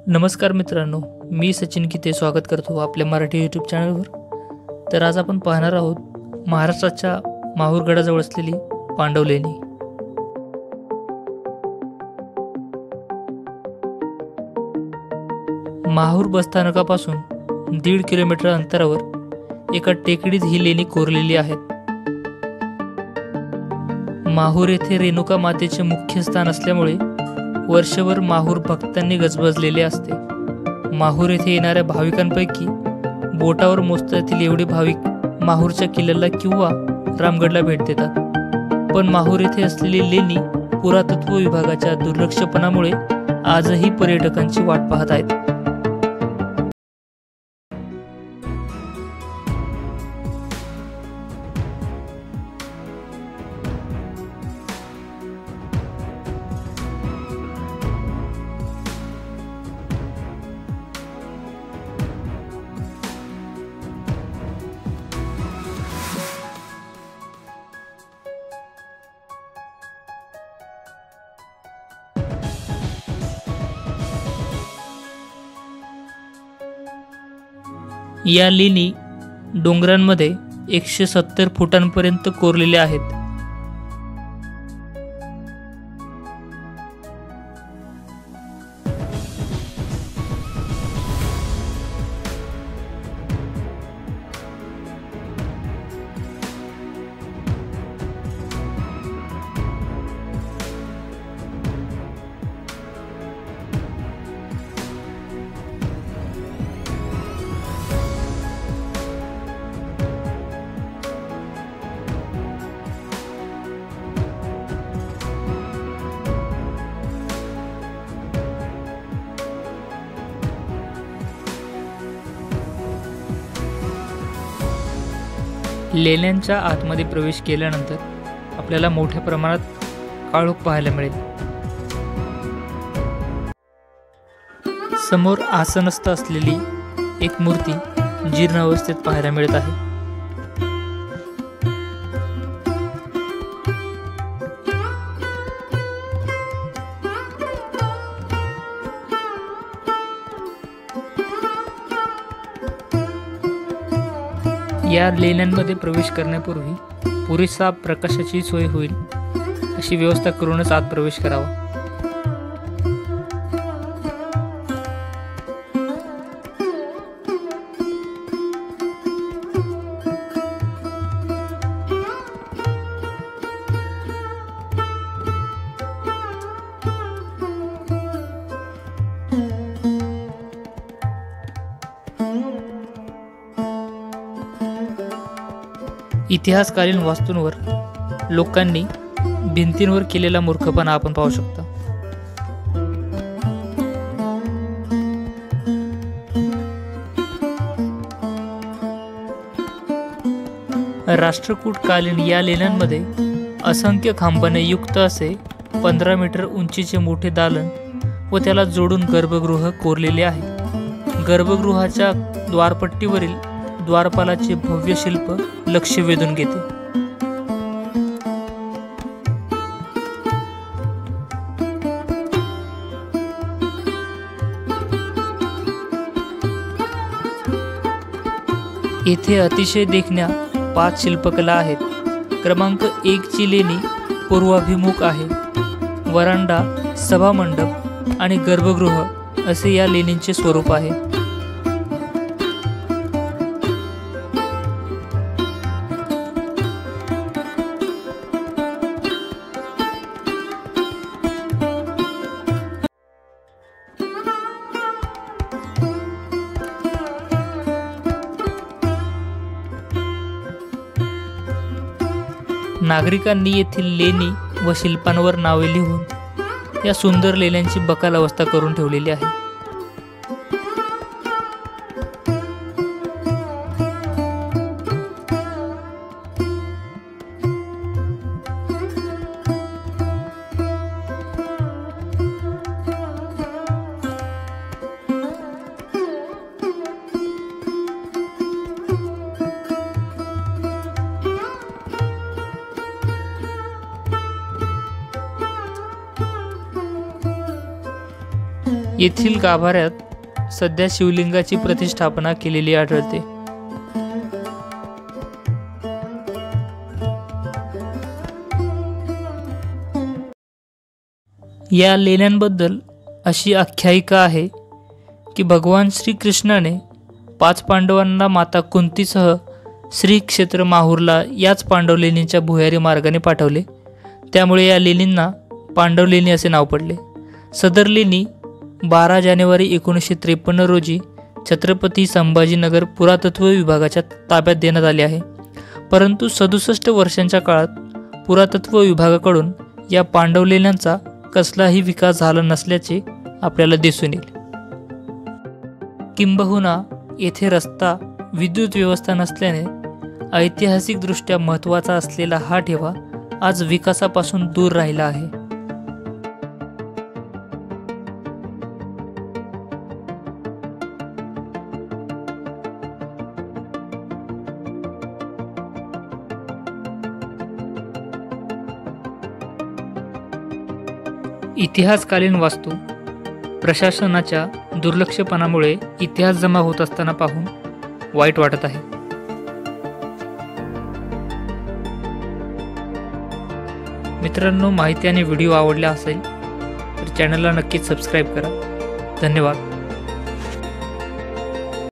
नमस्कार मित्रांनो, मी सचिन गीते स्वागत करतो आपल्या मराठी यूट्यूब चॅनलवर। तर आज आपण पाहणार आहोत महाराष्ट्राच्या माहूर गडाजवळ असलेली पांडव लेणी। माहूर बसस्थानकापासून 1.5 किलोमीटर अंतरावर एका टेकडीत ही लेणी कोरलेली आहेत। माहूर येथे रेणुका मातेचे मुख्य स्थान असल्यामुळे वर्षभर माहूर भक्तांनी गजबजलेले असते। माहूर येथे येणाऱ्या भाविकांपैकी बोटावर मोजता येतील एवढे भाविक माहूरच्या किल्ल्याला किंवा रामगडला भेट देतात। पण माहूर येथे असलेली लेणी पुरातत्व विभागाच्या दुर्लक्षपणामुळे आजही पर्यटकांची वाट पाहत आहेत। या लेणी डोंगरांमध्ये 170 फुटांपर्यंत कोरलेल्या आहेत। लेण्यांच्या आतमध्ये प्रवेश केल्यानंतर आपल्याला मोठ्या प्रमाणात काळोख पाहायला मिळेल। समोर आसनस्थ असलेली एक मूर्ती जीर्ण अवस्थेत पाहायला मिळत आहे। या लेण्यांमध्ये प्रवेश करण्यापूर्वी पुरेसा प्रकाशाची सोय होईल अशी व्यवस्था करूनच आत प्रवेश करावा। इतिहासकालीन वास्तूंवर लोकांनी भिंतींवर केलेला मूर्खपणा आपण पाहू शकता। राष्ट्रकूट कालीन या लेण्यांमध्ये असंख्य खांबाने युक्त असे 15 मीटर उंचीचे मोठे दालन व त्याला जोडून गर्भगृह कोरलेले आहे। गर्भगृहाच्या द्वारपट्टीवरील द्वारपालाचे भव्य शिल्प लक्ष वेधून घेते। येथे अतिशय देखण्या 5 शिल्पकला आहेत। क्रमांक 1 ची लेणी पूर्वाभिमुख आहे। वरांडा, सभामंडप आणि गर्भगृह असे या लेणींचे स्वरूप आहे। नागरिकांनी येथील लेणी व शिल्पांवर नावे लिहून या सुंदर लेण्यांची बकाल अवस्था करून ठेवलेली आहे। येथील गाभाऱ्यात सध्या शिवलिंगाची प्रतिष्ठापना केलेली आढळते. या लेण्यांबद्दल अशी आख्यायिका आहे की भगवान श्रीकृष्णाने 5 पांडवांना माता कुंतीसह श्री क्षेत्र माहूरला याच पांडव लेणीच्या भुयारी मार्गाने पाठवले. त्यामुळे या लेणींना पांडव लेणी असे नाव पडले. सदर लेणी 12 जानेवारी 1953 रोजी छत्रपती संभाजीनगर पुरातत्व विभागाच्या ताब्यात देण्यात आले आहे. परंतु 67 वर्षांच्या काळात पुरातत्व विभागाकडून या पांडव लेण्यांचा कसलाही विकास झाला नसल्याचे आपल्याला दिसून येईल. किंबहुना येथे रस्ता, विद्युत व्यवस्था नसल्याने ऐतिहासिकदृष्ट्या महत्त्वाचा असलेला हा ठेवा आज विकासापासून दूर राहिला आहे. इतिहासकालीन वास्तू प्रशासनाच्या दुर्लक्षपणामुळे इतिहास जमा होत असताना पाहून वाईट वाटत आहे. मित्रांनो, माहिती आणि व्हिडिओ आवडला असेल तर चॅनलला नक्कीच सबस्क्राईब करा. धन्यवाद.